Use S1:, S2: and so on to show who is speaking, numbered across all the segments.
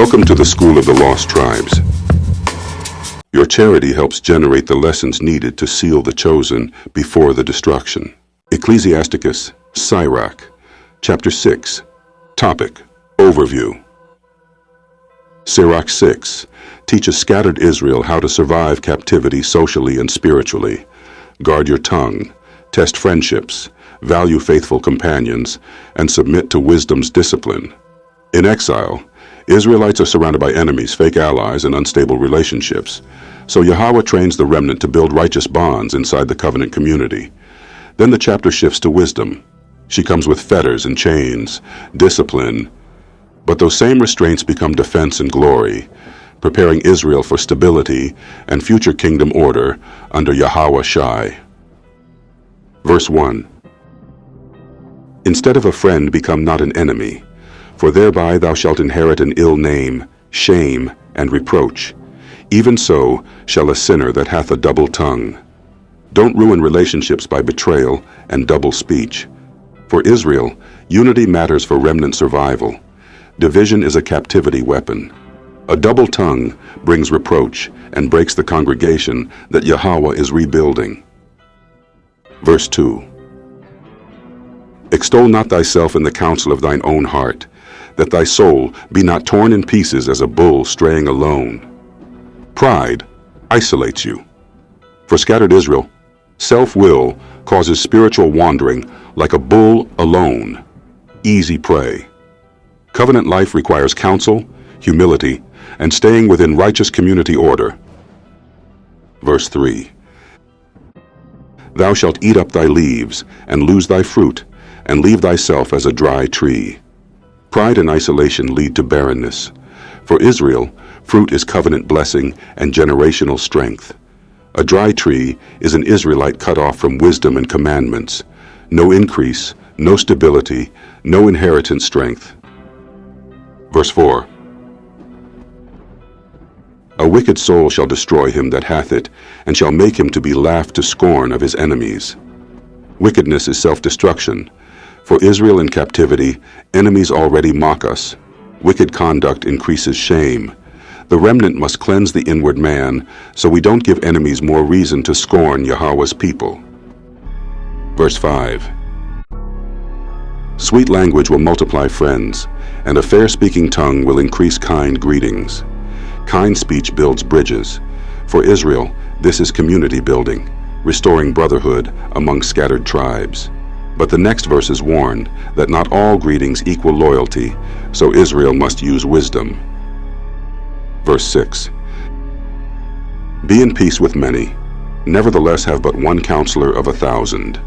S1: Welcome to the School of the Lost Tribes. Your charity helps generate the lessons needed to seal the chosen before the destruction. Ecclesiasticus, Sirach Chapter 6. Topic: Overview. Sirach 6 teaches scattered Israel how to survive captivity socially and spiritually. Guard your tongue, test friendships, value faithful companions, and submit to wisdom's discipline. In exile, Israelites are surrounded by enemies, fake allies, and unstable relationships. So Yahweh trains the remnant to build righteous bonds inside the covenant community. Then the chapter shifts to wisdom. She comes with fetters and chains, discipline. But those same restraints become defense and glory, preparing Israel for stability and future kingdom order under Yahweh Shai. Verse 1. Instead of a friend, become not an enemy, for thereby thou shalt inherit an ill name, shame, and reproach. Even so shall a sinner that hath a double tongue. Don't ruin relationships by betrayal and double speech. For Israel, unity matters for remnant survival. Division is a captivity weapon. A double tongue brings reproach and breaks the congregation that Yahweh is rebuilding. Verse 2. Extol not thyself in the counsel of thine own heart, that thy soul be not torn in pieces as a bull straying alone. Pride isolates you. For scattered Israel, self-will causes spiritual wandering like a bull alone, easy prey. Covenant life requires counsel, humility, and staying within righteous community order. Verse 3. Thou shalt eat up thy leaves, and lose thy fruit, and leave thyself as a dry tree. Pride and isolation lead to barrenness. For Israel, fruit is covenant blessing and generational strength. A dry tree is an Israelite cut off from wisdom and commandments. No increase, no stability, no inheritance strength. Verse 4. A wicked soul shall destroy him that hath it, and shall make him to be laughed to scorn of his enemies. Wickedness is self-destruction. For Israel in captivity, enemies already mock us. Wicked conduct increases shame. The remnant must cleanse the inward man, so we don't give enemies more reason to scorn Yahweh's people. Verse 5. Sweet language will multiply friends, and a fair-speaking tongue will increase kind greetings. Kind speech builds bridges. For Israel, this is community building, restoring brotherhood among scattered tribes. But the next verses warn that not all greetings equal loyalty, so Israel must use wisdom. Verse 6. Be in peace with many, nevertheless have but one counselor of 1,000.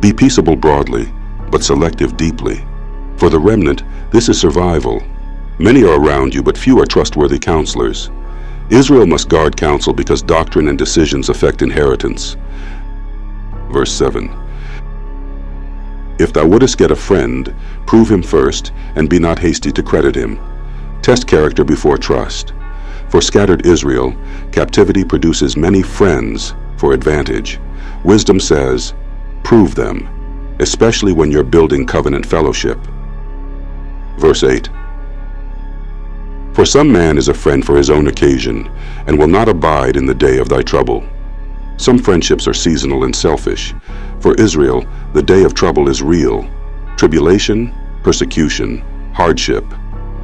S1: Be peaceable broadly, but selective deeply. For the remnant, this is survival. Many are around you, but few are trustworthy counselors. Israel must guard counsel because doctrine and decisions affect inheritance. Verse 7. If thou wouldest get a friend, prove him first, and be not hasty to credit him. Test character before trust. For scattered Israel, captivity produces many friends for advantage. Wisdom says, prove them, especially when you're building covenant fellowship. Verse 8. For some man is a friend for his own occasion, and will not abide in the day of thy trouble. Some friendships are seasonal and selfish. For Israel, the day of trouble is real. Tribulation, persecution, hardship.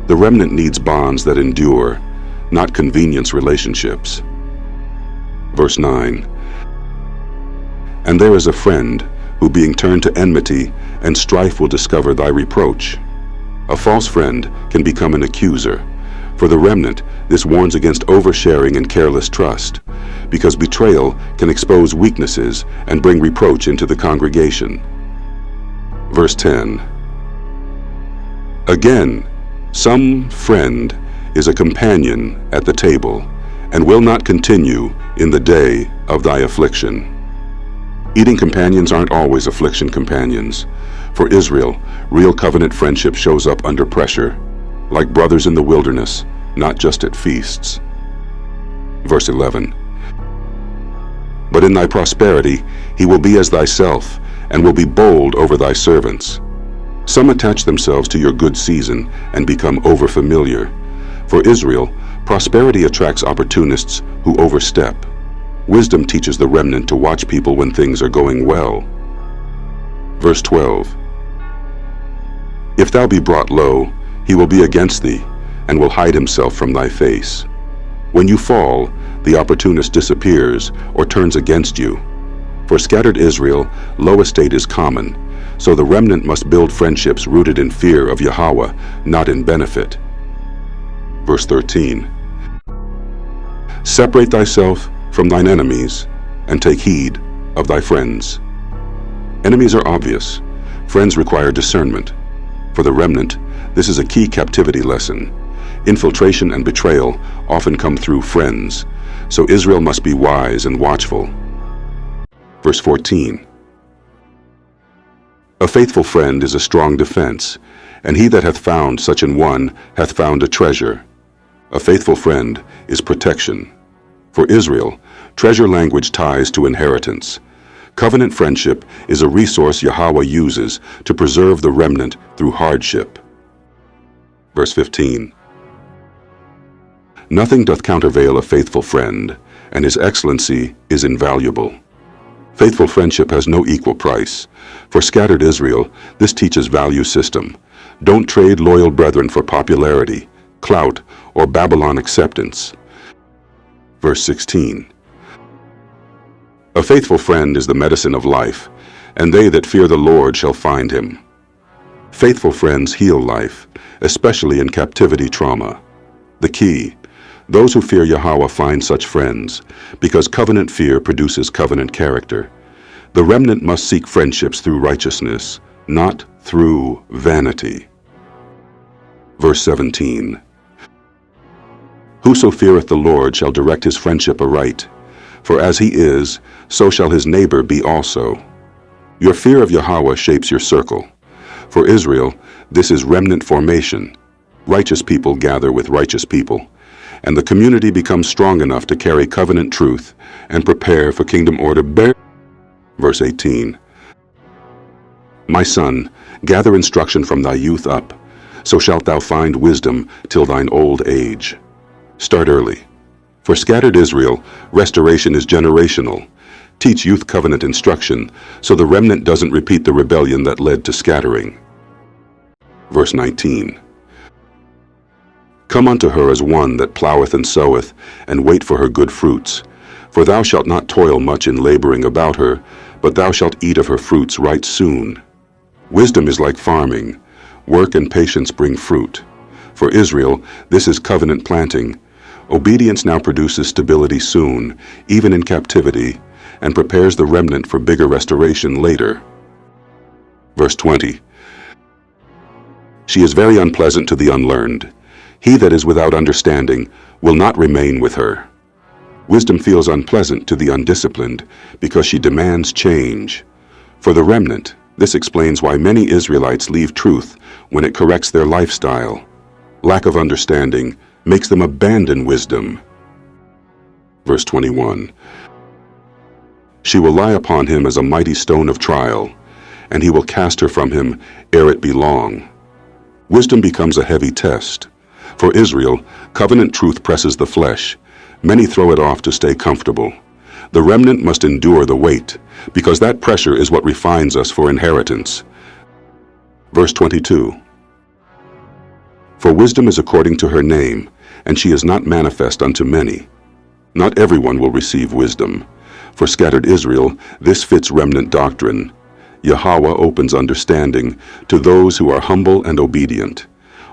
S1: The remnant needs bonds that endure, not convenience relationships. Verse 9. And there is a friend, who being turned to enmity, and strife will discover thy reproach. A false friend can become an accuser. For the remnant, this warns against oversharing and careless trust, because betrayal can expose weaknesses and bring reproach into the congregation. Verse 10. Again, some friend is a companion at the table, and will not continue in the day of thy affliction. Eating companions aren't always affliction companions. For Israel, real covenant friendship shows up under pressure, like brothers in the wilderness, not just at feasts. Verse 11. But in thy prosperity he will be as thyself, and will be bold over thy servants. Some attach themselves to your good season and become overfamiliar, For Israel, prosperity attracts opportunists who overstep. Wisdom teaches the remnant to watch people when things are going well. Verse 12. If thou be brought low, he will be against thee, and will hide himself from thy face. When you fall, the opportunist disappears or turns against you. For scattered Israel, low estate is common, so the remnant must build friendships rooted in fear of Yahweh, not in benefit. Verse 13. Separate thyself from thine enemies, and take heed of thy friends. Enemies are obvious. Friends require discernment. For the remnant, this is a key captivity lesson. Infiltration and betrayal often come through friends, so Israel must be wise and watchful. Verse 14. A faithful friend is a strong defense, and he that hath found such an one hath found a treasure. A faithful friend is protection. For Israel, treasure language ties to inheritance. Covenant friendship is a resource Yahweh uses to preserve the remnant through hardship. Verse 15. Nothing doth countervail a faithful friend, and his excellency is invaluable. Faithful friendship has no equal price. For scattered Israel, this teaches value system. Don't trade loyal brethren for popularity, clout, or Babylon acceptance. Verse 16. A faithful friend is the medicine of life, and they that fear the Lord shall find him. Faithful friends heal life, especially in captivity trauma. The key: those who fear Yahweh find such friends, because covenant fear produces covenant character. The remnant must seek friendships through righteousness, not through vanity. Verse 17. Whoso feareth the Lord shall direct his friendship aright, for as he is, so shall his neighbor be also. Your fear of Yahweh shapes your circle. For Israel, this is remnant formation. Righteous people gather with righteous people, and the community becomes strong enough to carry covenant truth and prepare for kingdom order. Verse 18. My son, gather instruction from thy youth up, so shalt thou find wisdom till thine old age. Start early. For scattered Israel, restoration is generational. Teach youth covenant instruction, so the remnant doesn't repeat the rebellion that led to scattering. Verse 19. Come unto her as one that ploweth and soweth, and wait for her good fruits. For thou shalt not toil much in laboring about her, but thou shalt eat of her fruits right soon. Wisdom is like farming. Work and patience bring fruit. For Israel, this is covenant planting. Obedience now produces stability soon, even in captivity, and prepares the remnant for bigger restoration later. Verse 20. She is very unpleasant to the unlearned. He that is without understanding will not remain with her. Wisdom feels unpleasant to the undisciplined because she demands change. For the remnant, this explains why many Israelites leave truth when it corrects their lifestyle. Lack of understanding makes them abandon wisdom. Verse 21. She will lie upon him as a mighty stone of trial, and he will cast her from him ere it be long. Wisdom becomes a heavy test. For Israel, covenant truth presses the flesh. Many throw it off to stay comfortable. The remnant must endure the weight, because that pressure is what refines us for inheritance. Verse 22. For wisdom is according to her name, and she is not manifest unto many. Not everyone will receive wisdom. For scattered Israel, this fits remnant doctrine. Yahweh opens understanding to those who are humble and obedient,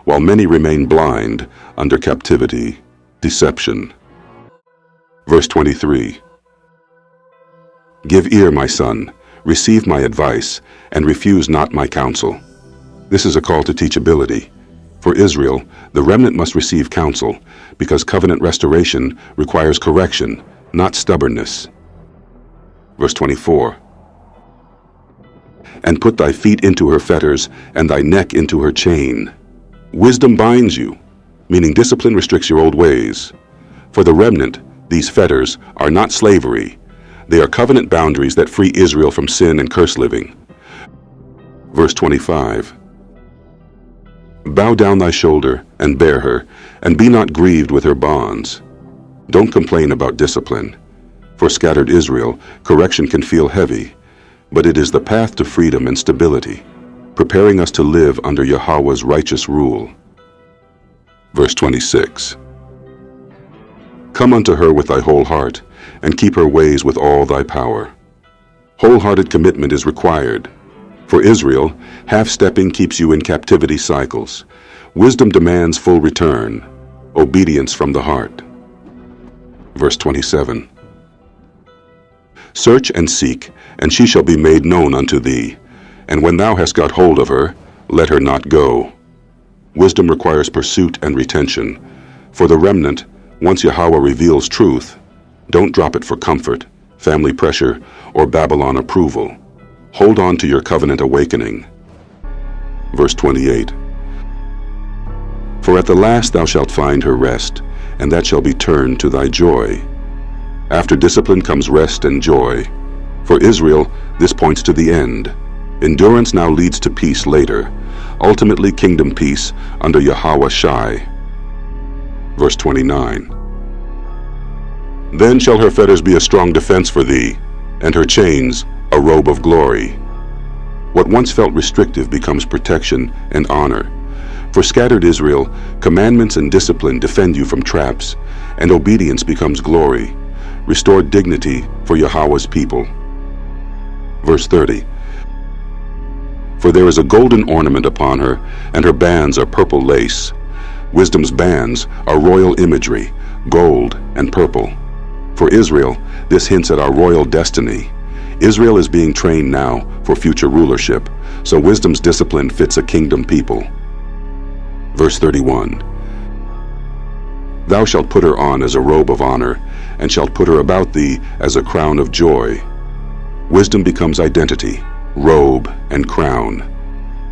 S1: while many remain blind under captivity, deception. Verse 23. Give ear, my son, receive my advice, and refuse not my counsel. This is a call to teachability. For Israel, the remnant must receive counsel, because covenant restoration requires correction, not stubbornness. Verse 24. And put thy feet into her fetters, and thy neck into her chain. Wisdom binds you, meaning discipline restricts your old ways. For the remnant, these fetters are not slavery. They are covenant boundaries that free Israel from sin and curse living. Verse 25. Bow down thy shoulder, and bear her, and be not grieved with her bonds. Don't complain about discipline. For scattered Israel, correction can feel heavy, but it is the path to freedom and stability, preparing us to live under Yahweh's righteous rule. Verse 26. Come unto her with thy whole heart, and keep her ways with all thy power. Wholehearted commitment is required. For Israel, half-stepping keeps you in captivity cycles. Wisdom demands full return, obedience from the heart. Verse 27. Search and seek, and she shall be made known unto thee. And when thou hast got hold of her, let her not go. Wisdom requires pursuit and retention. For the remnant, once Yahweh reveals truth, don't drop it for comfort, family pressure, or Babylon approval. Hold on to your covenant awakening. Verse 28. For at the last thou shalt find her rest, and that shall be turned to thy joy. After discipline comes rest and joy. For Israel, this points to the end. Endurance now leads to peace later, ultimately kingdom peace under Yahweh Shai. Verse 29. Then shall her fetters be a strong defense for thee, and her chains a robe of glory. What once felt restrictive becomes protection and honor. For scattered Israel, commandments and discipline defend you from traps, and obedience becomes glory. Restore dignity for Yahweh's people. Verse 30. For there is a golden ornament upon her, and her bands are purple lace. Wisdom's bands are royal imagery, gold and purple. For Israel, this hints at our royal destiny. Israel is being trained now for future rulership, so wisdom's discipline fits a kingdom people. Verse 31. Thou shalt put her on as a robe of honor, and shalt put her about thee as a crown of joy. Wisdom becomes identity, robe, and crown.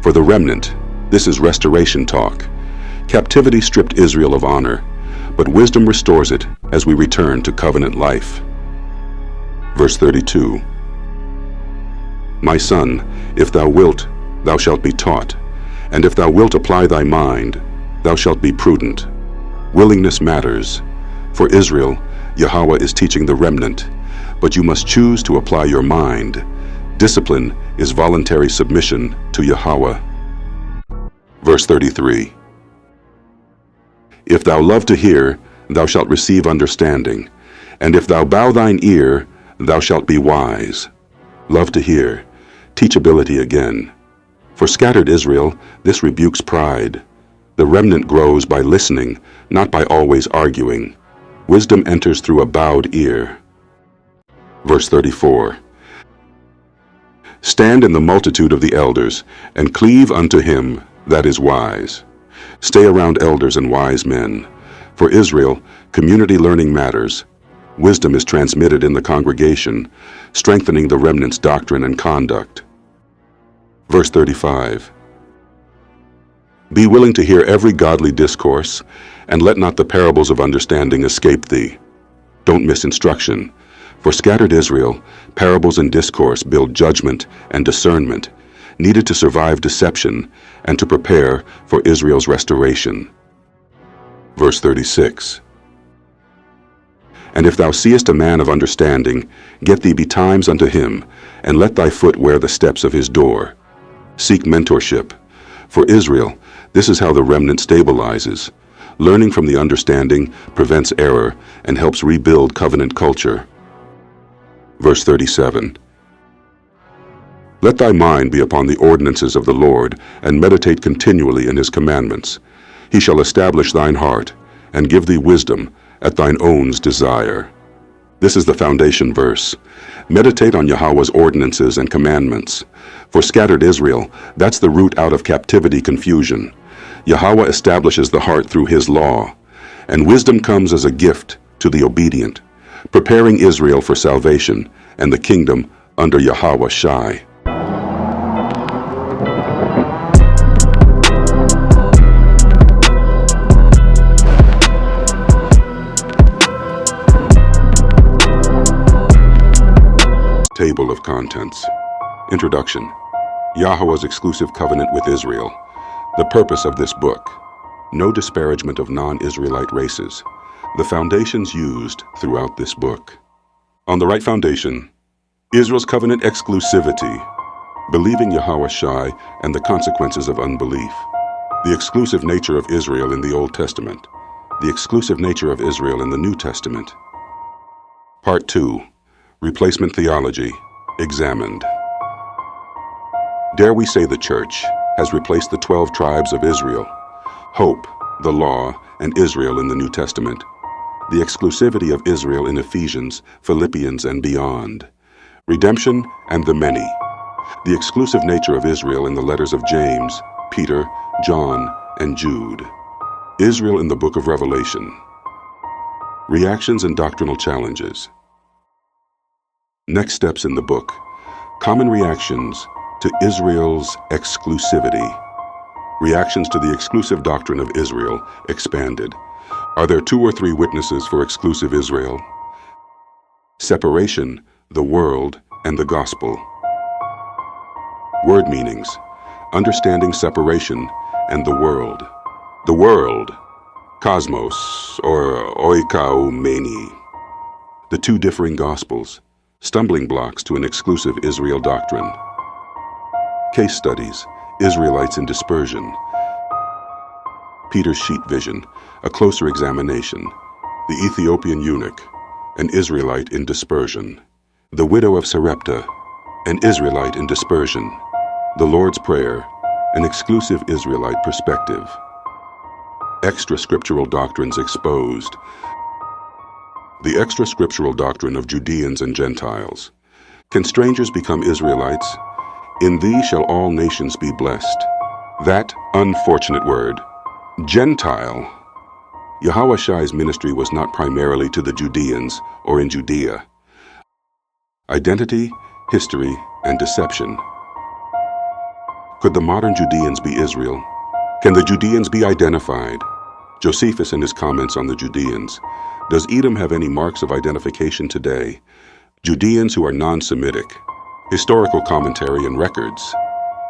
S1: For the remnant, this is restoration talk. Captivity stripped Israel of honor, but wisdom restores it as we return to covenant life. Verse 32. My son, if thou wilt, thou shalt be taught, and if thou wilt apply thy mind, thou shalt be prudent. Willingness matters. For Israel, Yahweh is teaching the remnant, but you must choose to apply your mind. Discipline is voluntary submission to Yahweh. Verse 33. If thou love to hear, thou shalt receive understanding, and if thou bow thine ear, thou shalt be wise. Love to hear, teachability again. For scattered Israel, this rebukes pride. The remnant grows by listening, not by always arguing. Wisdom enters through a bowed ear. Verse 34. Stand in the multitude of the elders, and cleave unto him that is wise. Stay around elders and wise men. For Israel, community learning matters. Wisdom is transmitted in the congregation, strengthening the remnant's doctrine and conduct. Verse 35. Be willing to hear every godly discourse, and let not the parables of understanding escape thee. Don't miss instruction. For scattered Israel, parables and discourse build judgment and discernment, needed to survive deception and to prepare for Israel's restoration. Verse 36. And if thou seest a man of understanding, get thee betimes unto him, and let thy foot wear the steps of his door. Seek mentorship. For Israel, this is how the remnant stabilizes. Learning from the understanding prevents error and helps rebuild covenant culture. Verse 37. Let thy mind be upon the ordinances of the Lord, and meditate continually in his commandments. He shall establish thine heart, and give thee wisdom at thine own's desire. This is the foundation verse. Meditate on Yahweh's ordinances and commandments. For scattered Israel, that's the root out of captivity confusion. Yahweh establishes the heart through his law, and wisdom comes as a gift to the obedient, preparing Israel for salvation and the kingdom under Yahweh Shai. Table of Contents. Introduction. Yahweh's exclusive covenant with Israel. The purpose of this book: no disparagement of non-Israelite races. The foundations used throughout this book. On the right foundation, Israel's covenant exclusivity, believing Yahweh Shai and the consequences of unbelief. The exclusive nature of Israel in the Old Testament. The exclusive nature of Israel in the New Testament. Part 2. Replacement Theology, examined. Dare we say the Church has replaced the 12 tribes of Israel, hope, the law, and Israel in the New Testament, the exclusivity of Israel in Ephesians, Philippians, and beyond, redemption and the many, the exclusive nature of Israel in the letters of James, Peter, John, and Jude, Israel in the book of Revelation, reactions and doctrinal challenges. Next steps in the book: common reactions to Israel's exclusivity, reactions to the exclusive doctrine of Israel expanded. Are there 2 or 3 witnesses for exclusive Israel? Separation, the world, and the gospel. Word meanings: understanding separation and the world. The world, cosmos, or oikoumeni. The 2 differing gospels, stumbling blocks to an exclusive Israel doctrine. Case studies: Israelites in dispersion. Peter's sheet vision, a closer examination. The Ethiopian eunuch, an Israelite in dispersion. The widow of Sarepta, an Israelite in dispersion. The Lord's Prayer, an exclusive Israelite perspective. Extra-scriptural doctrines exposed. The extra-scriptural doctrine of Judeans and Gentiles. Can strangers become Israelites? In thee shall all nations be blessed. That unfortunate word, Gentile. Yahweh Shai's ministry was not primarily to the Judeans or in Judea. Identity, history, and deception. Could the modern Judeans be Israel? Can the Judeans be identified? Josephus in his comments on the Judeans. Does Edom have any marks of identification today? Judeans who are non-Semitic. Historical commentary and records.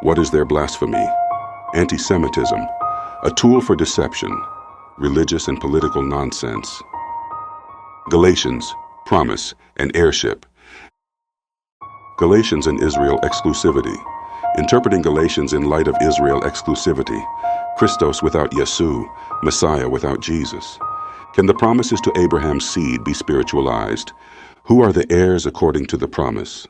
S1: What is their blasphemy? Anti-Semitism, a tool for deception, religious and political nonsense. Galatians, promise, and heirship. Galatians and Israel exclusivity. Interpreting Galatians in light of Israel exclusivity. Christos without Yesu, Messiah without Jesus. Can the promises to Abraham's seed be spiritualized? Who are the heirs according to the promise?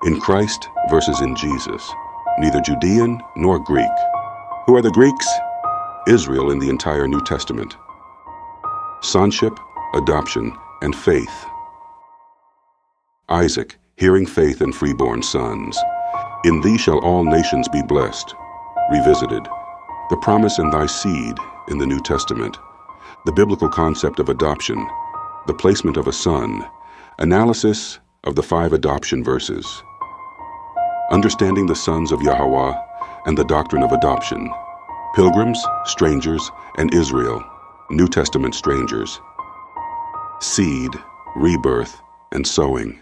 S1: In Christ versus in Jesus. Neither Judean nor Greek. Who are the Greeks? Israel in the entire New Testament. Sonship, adoption, and faith. Isaac, hearing faith and freeborn sons. In thee shall all nations be blessed. Revisited. The promise in thy seed in the New Testament. The biblical concept of adoption. The placement of a son. Analysis of the 5 adoption verses. Understanding the sons of Yahweh and the doctrine of adoption. Pilgrims, strangers, and Israel, New Testament strangers. Seed, rebirth, and sowing.